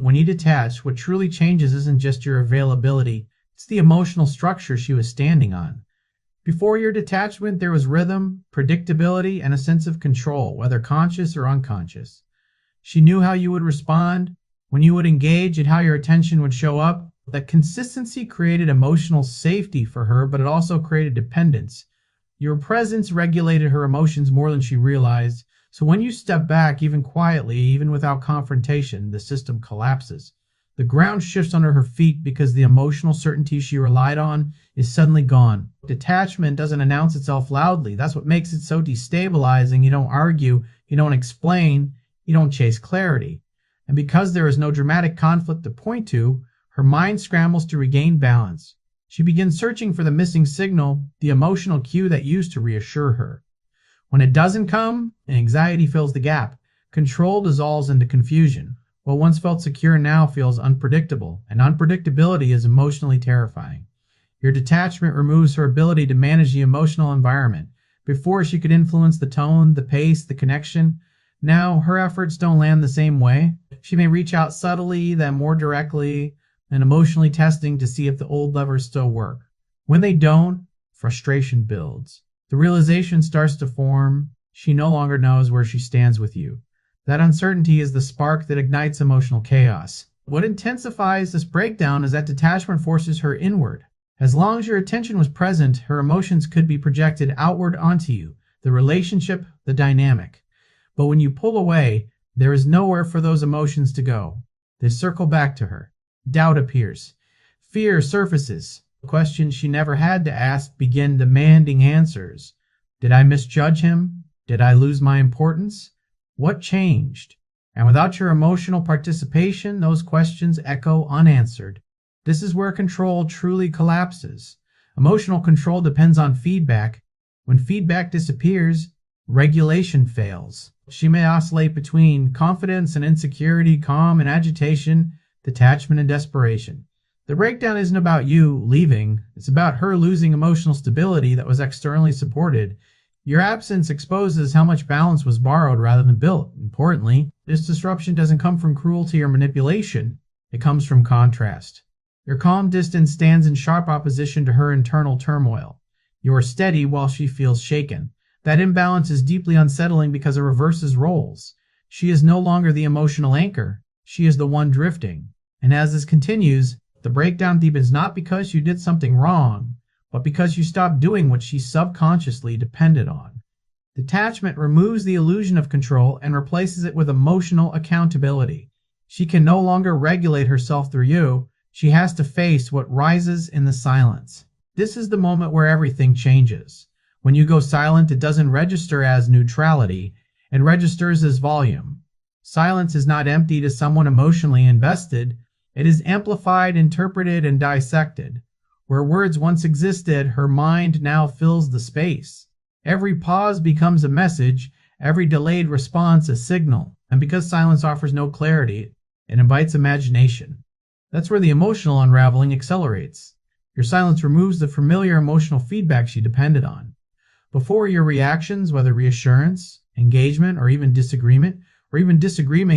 when you detach, what truly changes isn't just your availability, it's the emotional structure she was standing on. Before your detachment, there was rhythm, predictability, and a sense of control, whether conscious or unconscious. She knew how you would respond, when you would engage, and how your attention would show up. That consistency created emotional safety for her, but it also created dependence. Your presence regulated her emotions more than she realized, so when you step back, even quietly, even without confrontation, the system collapses. The ground shifts under her feet because the emotional certainty she relied on is suddenly gone. Detachment doesn't announce itself loudly. That's what makes it so destabilizing. You don't argue, you don't explain, you don't chase clarity. And because there is no dramatic conflict to point to, her mind scrambles to regain balance. She begins searching for the missing signal, the emotional cue that used to reassure her. When it doesn't come, anxiety fills the gap. Control dissolves into confusion. What once felt secure now feels unpredictable, and unpredictability is emotionally terrifying. Your detachment removes her ability to manage the emotional environment. Before, she could influence the tone, the pace, the connection. Now, her efforts don't land the same way. She may reach out subtly, then more directly, and emotionally testing to see if the old levers still work. When they don't, frustration builds. The realization starts to form. She no longer knows where she stands with you. That uncertainty is the spark that ignites emotional chaos. What intensifies this breakdown is that detachment forces her inward. As long as your attention was present, her emotions could be projected outward onto you, the relationship, the dynamic. But when you pull away, there is nowhere for those emotions to go. They circle back to her. Doubt appears. Fear surfaces. Questions she never had to ask begin demanding answers. Did I misjudge him? Did I lose my importance? What changed? And without your emotional participation, those questions echo unanswered. This is where control truly collapses. Emotional control depends on feedback. When feedback disappears, regulation fails. She may oscillate between confidence and insecurity, calm and agitation, detachment and desperation. The breakdown isn't about you leaving. It's about her losing emotional stability that was externally supported. Your absence exposes how much balance was borrowed rather than built. Importantly, this disruption doesn't come from cruelty or manipulation. It comes from contrast. Your calm distance stands in sharp opposition to her internal turmoil. You are steady while she feels shaken. That imbalance is deeply unsettling because it reverses roles. She is no longer the emotional anchor. She is the one drifting. And as this continues, the breakdown deepens not because you did something wrong, but because you stopped doing what she subconsciously depended on. Detachment removes the illusion of control and replaces it with emotional accountability. She can no longer regulate herself through you. She has to face what rises in the silence. This is the moment where everything changes. When you go silent, it doesn't register as neutrality. It registers as volume. Silence is not empty to someone emotionally invested. It is amplified, interpreted, and dissected. Where words once existed, her mind now fills the space. Every pause becomes a message, every delayed response a signal. And because silence offers no clarity, it invites imagination. That's where the emotional unraveling accelerates. Your silence removes the familiar emotional feedback she depended on. Before, your reactions, whether reassurance, engagement, or even disagreement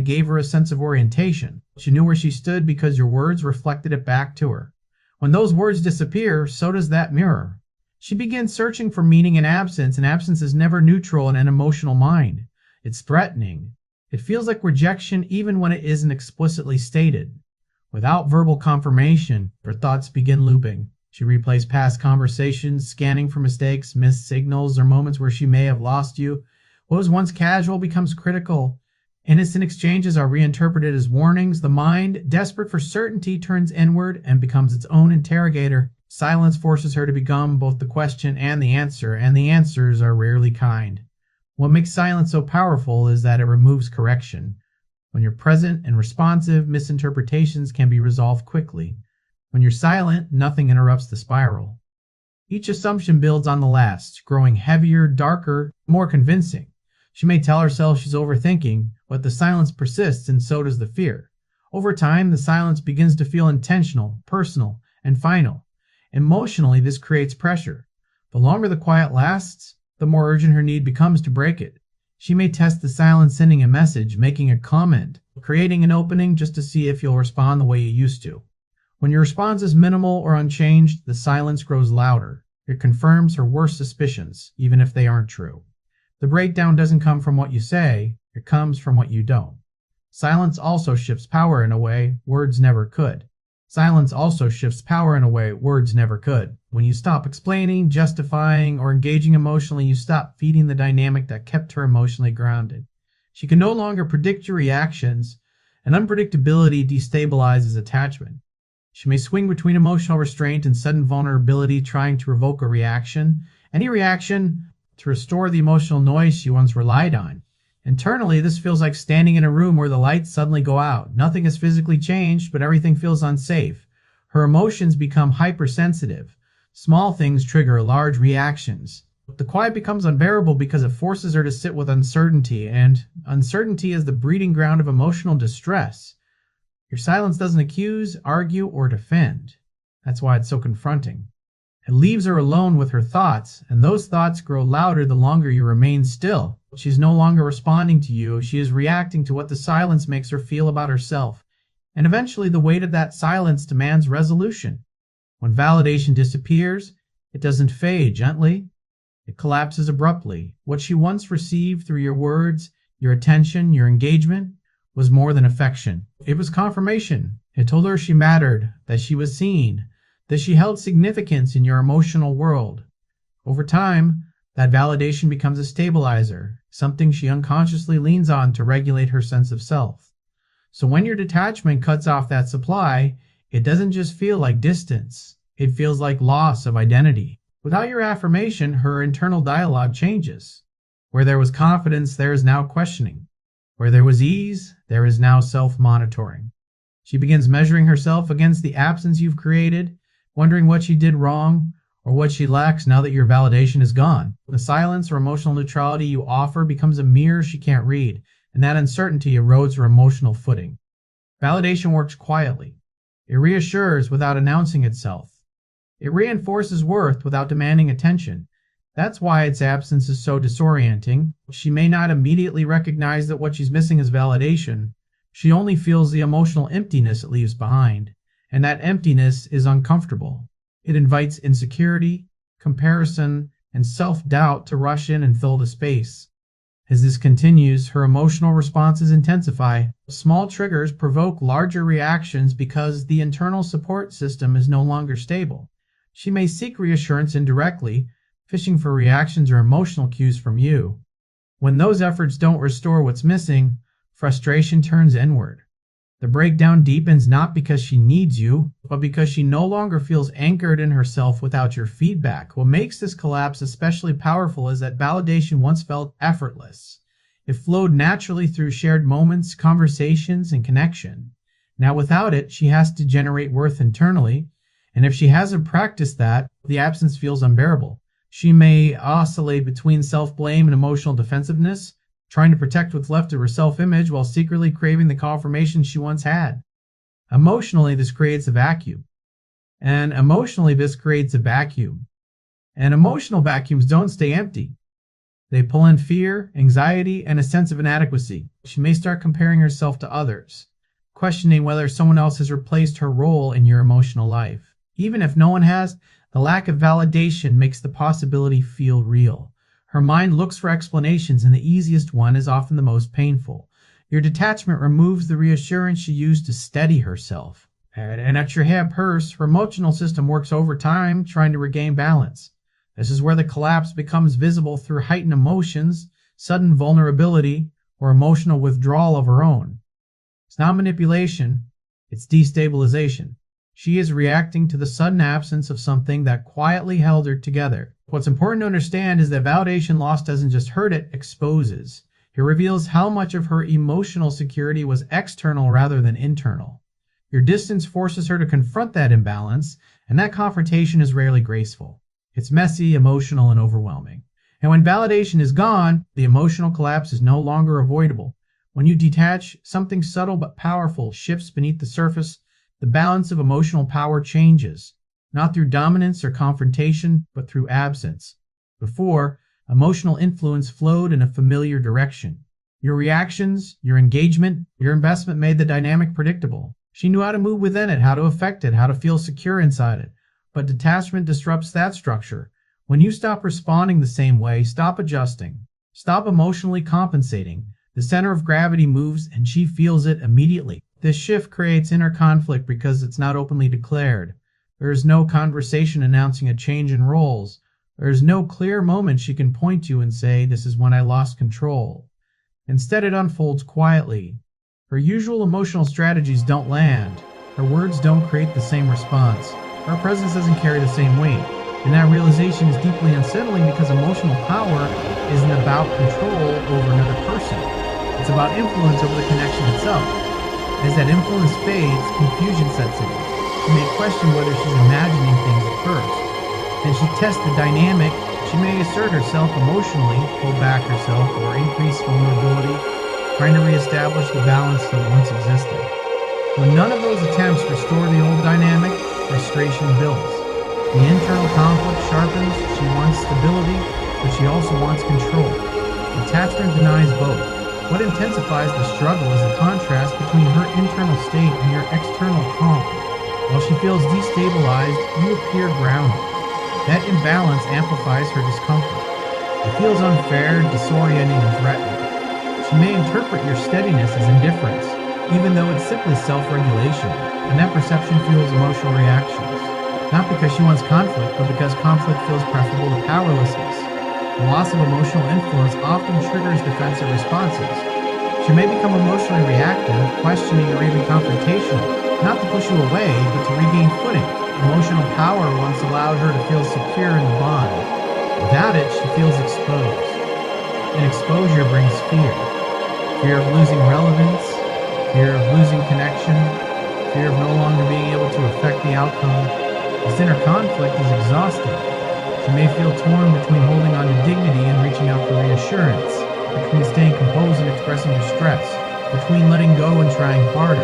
gave her a sense of orientation. She knew where she stood because your words reflected it back to her. When those words disappear, so does that mirror. She begins searching for meaning in absence, and absence is never neutral in an emotional mind. It's threatening. It feels like rejection even when it isn't explicitly stated. Without verbal confirmation, her thoughts begin looping. She replays past conversations, scanning for mistakes, missed signals, or moments where she may have lost you. What was once casual becomes critical. Innocent exchanges are reinterpreted as warnings. The mind, desperate for certainty, turns inward and becomes its own interrogator. Silence forces her to become both the question and the answers are rarely kind. What makes silence so powerful is that it removes correction. When you're present and responsive, misinterpretations can be resolved quickly. When you're silent, nothing interrupts the spiral. Each assumption builds on the last, growing heavier, darker, more convincing. She may tell herself she's overthinking, but the silence persists and so does the fear. Over time, the silence begins to feel intentional, personal, and final. Emotionally, this creates pressure. The longer the quiet lasts, the more urgent her need becomes to break it. She may test the silence, sending a message, making a comment, creating an opening just to see if you'll respond the way you used to. When your response is minimal or unchanged, the silence grows louder. It confirms her worst suspicions, even if they aren't true. The breakdown doesn't come from what you say, it comes from what you don't. Silence also shifts power in a way words never could. Silence also shifts power in a way words never could. When you stop explaining, justifying, or engaging emotionally, you stop feeding the dynamic that kept her emotionally grounded. She can no longer predict your reactions, and unpredictability destabilizes attachment. She may swing between emotional restraint and sudden vulnerability, trying to revoke a reaction, any reaction to restore the emotional noise she once relied on. Internally, this feels like standing in a room where the lights suddenly go out. Nothing has physically changed, but everything feels unsafe. Her emotions become hypersensitive. Small things trigger large reactions. The quiet becomes unbearable because it forces her to sit with uncertainty, and uncertainty is the breeding ground of emotional distress. Your silence doesn't accuse, argue, or defend. That's why it's so confronting. It leaves her alone with her thoughts, and those thoughts grow louder the longer you remain still. She's no longer responding to you, she is reacting to what the silence makes her feel about herself. And eventually the weight of that silence demands resolution. When validation disappears, it doesn't fade gently. It collapses abruptly. What she once received through your words, your attention, your engagement, was more than affection. It was confirmation. It told her she mattered, that she was seen, that she held significance in your emotional world. Over time, that validation becomes a stabilizer, something she unconsciously leans on to regulate her sense of self. So when your detachment cuts off that supply, it doesn't just feel like distance, it feels like loss of identity. Without your affirmation, her internal dialogue changes. Where there was confidence, there is now questioning. Where there was ease, there is now self-monitoring. She begins measuring herself against the absence you've created, wondering what she did wrong or what she lacks now that your validation is gone. The silence or emotional neutrality you offer becomes a mirror she can't read, and that uncertainty erodes her emotional footing. Validation works quietly. It reassures without announcing itself. It reinforces worth without demanding attention. That's why its absence is so disorienting. She may not immediately recognize that what she's missing is validation. She only feels the emotional emptiness it leaves behind. And that emptiness is uncomfortable. It invites insecurity, comparison, and self-doubt to rush in and fill the space. As this continues, her emotional responses intensify. Small triggers provoke larger reactions because the internal support system is no longer stable. She may seek reassurance indirectly, fishing for reactions or emotional cues from you. When those efforts don't restore what's missing, frustration turns inward. The breakdown deepens not because she needs you, but because she no longer feels anchored in herself without your feedback. What makes this collapse especially powerful is that validation once felt effortless. It flowed naturally through shared moments, conversations, and connection. Now without it, she has to generate worth internally, and if she hasn't practiced that, the absence feels unbearable. She may oscillate between self-blame and emotional defensiveness, trying to protect what's left of her self-image while secretly craving the confirmation she once had. Emotionally, this creates a vacuum. And emotionally, this creates a vacuum. And emotional vacuums don't stay empty. They pull in fear, anxiety, and a sense of inadequacy. She may start comparing herself to others, questioning whether someone else has replaced her role in your emotional life. Even if no one has, the lack of validation makes the possibility feel real. Her mind looks for explanations, and the easiest one is often the most painful. Your detachment removes the reassurance she used to steady herself. And at your head purse, her emotional system works overtime, trying to regain balance. This is where the collapse becomes visible through heightened emotions, sudden vulnerability, or emotional withdrawal of her own. It's not manipulation, it's destabilization. She is reacting to the sudden absence of something that quietly held her together. What's important to understand is that validation loss doesn't just hurt, it exposes. It reveals how much of her emotional security was external rather than internal. Your distance forces her to confront that imbalance, and that confrontation is rarely graceful. It's messy, emotional, and overwhelming. And when validation is gone, the emotional collapse is no longer avoidable. When you detach, something subtle but powerful shifts beneath the surface. The balance of emotional power changes, not through dominance or confrontation, but through absence. Before, Emotional influence flowed in a familiar direction. Your reactions, your engagement, your investment made the dynamic predictable. She knew how to move within it, how to affect it, how to feel secure inside it. But detachment disrupts that structure. When you stop responding the same way, stop adjusting, stop emotionally compensating, the center of gravity moves and she feels it immediately. This shift creates inner conflict because it's not openly declared. There is no conversation announcing a change in roles. There is no clear moment she can point to and say, "This is when I lost control." Instead, it unfolds quietly. Her usual emotional strategies don't land. Her words don't create the same response. Her presence doesn't carry the same weight. And that realization is deeply unsettling because emotional power isn't about control over another person. It's about influence over the connection itself. As that influence fades, confusion sets in. She may question whether she's imagining things at first. Then she tests the dynamic. She may assert herself emotionally, pull back herself, or increase vulnerability, trying to reestablish the balance that once existed. When none of those attempts restore the old dynamic, frustration builds. The internal conflict sharpens. She wants stability, but she also wants control. Attachment denies both. What intensifies the struggle is the contrast between her internal state and your external calm. While she feels destabilized, you appear grounded. That imbalance amplifies her discomfort. It feels unfair, disorienting, and threatening. She may interpret your steadiness as indifference, even though it's simply self-regulation, and that perception fuels emotional reactions. Not because she wants conflict, but because conflict feels preferable to powerlessness. The loss of emotional influence often triggers defensive responses. She may become emotionally reactive, questioning, or even confrontational, not to push you away, but to regain footing. Emotional power once allowed her to feel secure in the bond. Without it, she feels exposed. And exposure brings fear. Fear of losing relevance, fear of losing connection, fear of no longer being able to affect the outcome. This inner conflict is exhausting. She may feel torn between holding on to dignity and reaching out for reassurance, between staying composed and expressing distress, between letting go and trying harder.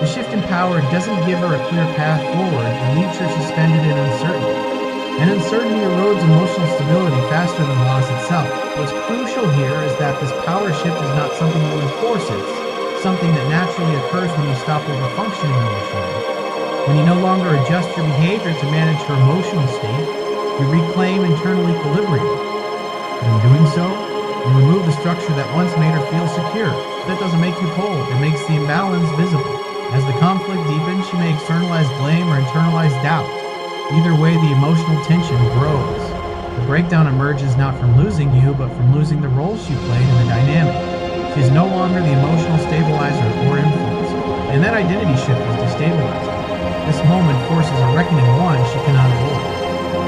The shift in power doesn't give her a clear path forward, it leaves her suspended in uncertainty. And uncertainty erodes emotional stability faster than loss itself. What's crucial here is that this power shift is not something you enforce, it's something that naturally occurs when you stop overfunctioning emotionally. When you no longer adjust your behavior to manage her emotional state, you reclaim internal equilibrium. And in doing so, you remove the structure that once made her feel secure. That doesn't make you cold, it makes the imbalance visible. As the conflict deepens, she may externalize blame or internalize doubt. Either way, the emotional tension grows. The breakdown emerges not from losing you, but from losing the role she played in the dynamic. She is no longer the emotional stabilizer or influencer, and that identity shift is destabilizing. This moment forces a reckoning one she cannot avoid.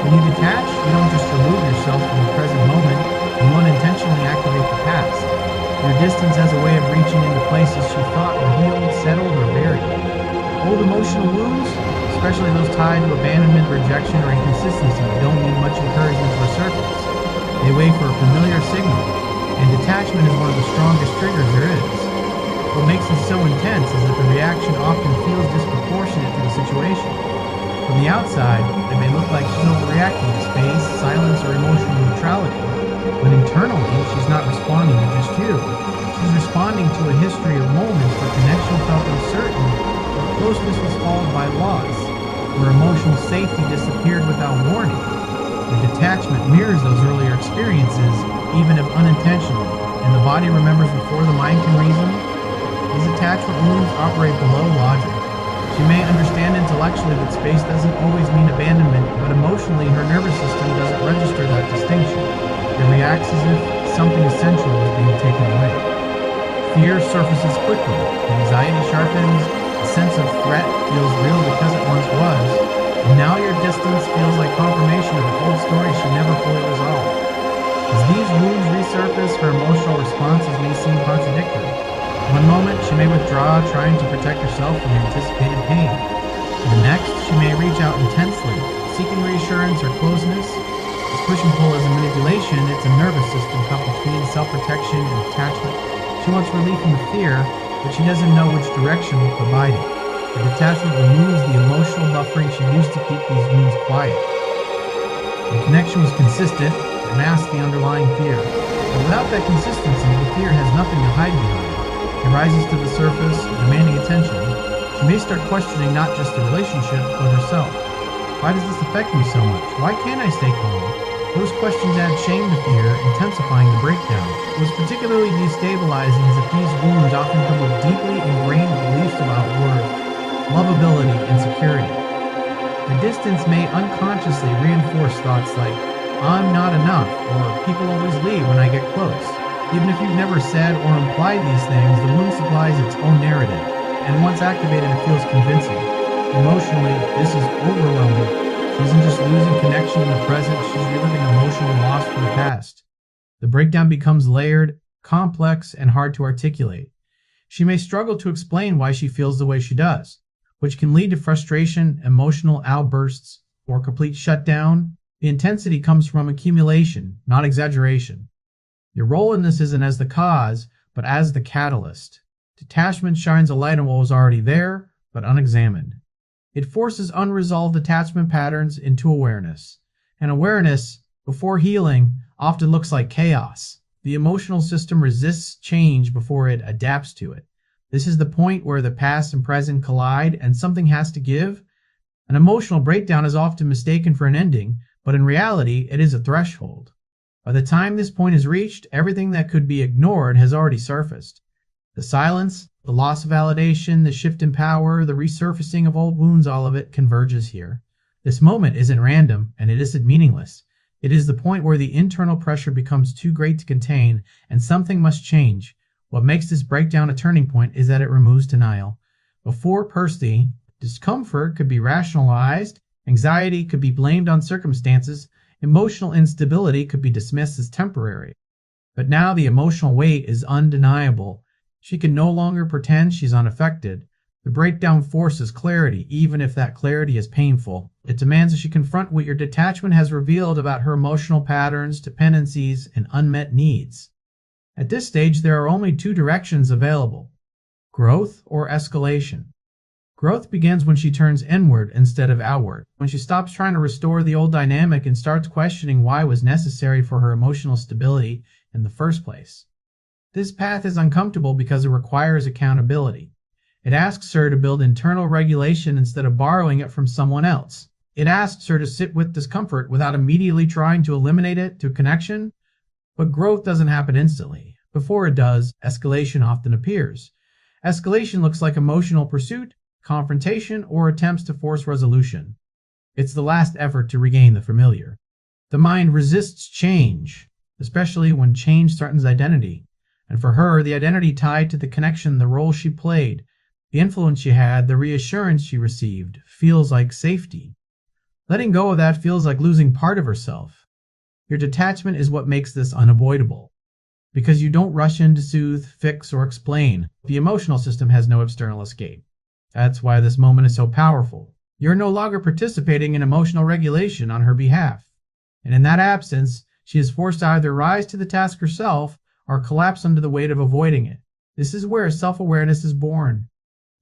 When you detach, you don't just remove yourself from the present moment, you unintentionally activate the past. Your distance has a way of reaching into places she thought were healed, settled, or buried. Old emotional wounds, especially those tied to abandonment, rejection, or inconsistency, don't need much encouragement to resurface. They wait for a familiar signal, and detachment is one of the strongest triggers there is. What makes this so intense is that the reaction often feels disproportionate to the situation. From the outside, it may look like she's overreacting to space, silence, or emotional neutrality, but internally, she's not responding to just you. She's responding to a history of moments where connection felt uncertain, where closeness was followed by loss, where emotional safety disappeared without warning. The detachment mirrors those earlier experiences, even if unintentionally, and the body remembers before the mind can reason. These attachment wounds operate below logic. She may understand intellectually that space doesn't always mean abandonment, but emotionally her nervous system doesn't register that distinction. It reacts as if something essential is being taken away. Fear surfaces quickly, anxiety sharpens, a sense of threat feels real because it once was, and now your distance feels like confirmation of an old story she never fully resolved. As these wounds resurface, her emotional responses may seem contradictory. One moment, she may withdraw, trying to protect herself from anticipated pain. In the next, she may reach out intensely, seeking reassurance or closeness. This push and pull isn't manipulation, it's a nervous system caught between self-protection and attachment. She wants relief from the fear, but she doesn't know which direction will provide it. The detachment removes the emotional buffering she used to keep these wounds quiet. The connection was consistent, that mask the underlying fear. But without that consistency, the fear has nothing to hide behind. It rises to the surface, demanding attention. She may start questioning not just the relationship, but herself. Why does this affect me so much? Why can't I stay calm? Those questions add shame to fear, intensifying the breakdown. What's particularly destabilizing is that these wounds often come with deeply ingrained beliefs about worth, lovability, and security. The distance may unconsciously reinforce thoughts like, I'm not enough, or people always leave when I get close. Even if you've never said or implied these things, the wound supplies its own narrative, and once activated it feels convincing. Emotionally, this is overwhelming. She isn't just losing connection in the present, she's reliving emotional loss from the past. The breakdown becomes layered, complex, and hard to articulate. She may struggle to explain why she feels the way she does, which can lead to frustration, emotional outbursts, or complete shutdown. The intensity comes from accumulation, not exaggeration. Your role in this isn't as the cause, but as the catalyst. Detachment shines a light on what was already there, but unexamined. It forces unresolved attachment patterns into awareness. And awareness, before healing, often looks like chaos. The emotional system resists change before it adapts to it. This is the point where the past and present collide and something has to give. An emotional breakdown is often mistaken for an ending, but in reality, it is a threshold. By the time this point is reached, everything that could be ignored has already surfaced. The silence, the loss of validation, the shift in power, the resurfacing of old wounds, all of it converges here. This moment isn't random, and it isn't meaningless. It is the point where the internal pressure becomes too great to contain, and something must change. What makes this breakdown a turning point is that it removes denial. Before Percy, discomfort could be rationalized, anxiety could be blamed on circumstances, emotional instability could be dismissed as temporary. But now the emotional weight is undeniable. She can no longer pretend she's unaffected. The breakdown forces clarity, even if that clarity is painful. It demands that she confront what your detachment has revealed about her emotional patterns, dependencies, and unmet needs. At this stage, there are only two directions available: growth or escalation. Growth begins when she turns inward instead of outward, when she stops trying to restore the old dynamic and starts questioning why it was necessary for her emotional stability in the first place. This path is uncomfortable because it requires accountability. It asks her to build internal regulation instead of borrowing it from someone else. It asks her to sit with discomfort without immediately trying to eliminate it through connection. But growth doesn't happen instantly. Before it does, escalation often appears. Escalation looks like emotional pursuit, confrontation, or attempts to force resolution. It's the last effort to regain the familiar. The mind resists change, especially when change threatens identity. And for her, the identity tied to the connection, the role she played, the influence she had, the reassurance she received, feels like safety. Letting go of that feels like losing part of herself. Your detachment is what makes this unavoidable. Because you don't rush in to soothe, fix, or explain. The emotional system has no external escape. That's why this moment is so powerful. You're no longer participating in emotional regulation on her behalf. And in that absence, she is forced to either rise to the task herself or collapse under the weight of avoiding it. This is where self-awareness is born.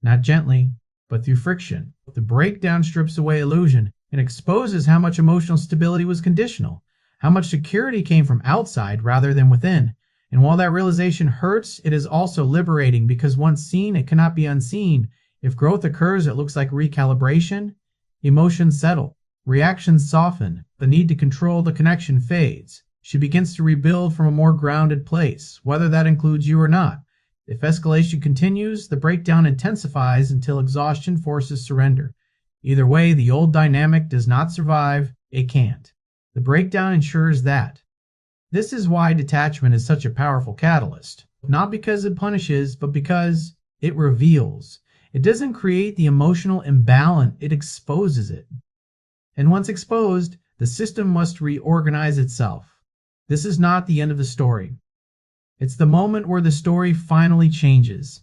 Not gently, but through friction. The breakdown strips away illusion and exposes how much emotional stability was conditional, how much security came from outside rather than within. And while that realization hurts, it is also liberating because once seen, it cannot be unseen. If growth occurs, it looks like recalibration. Emotions settle, reactions soften, the need to control the connection fades. She begins to rebuild from a more grounded place, whether that includes you or not. If escalation continues, the breakdown intensifies until exhaustion forces surrender. Either way, the old dynamic does not survive, it can't. The breakdown ensures that. This is why detachment is such a powerful catalyst. Not because it punishes, but because it reveals. It doesn't create the emotional imbalance, it exposes it. And once exposed, the system must reorganize itself. This is not the end of the story. It's the moment where the story finally changes.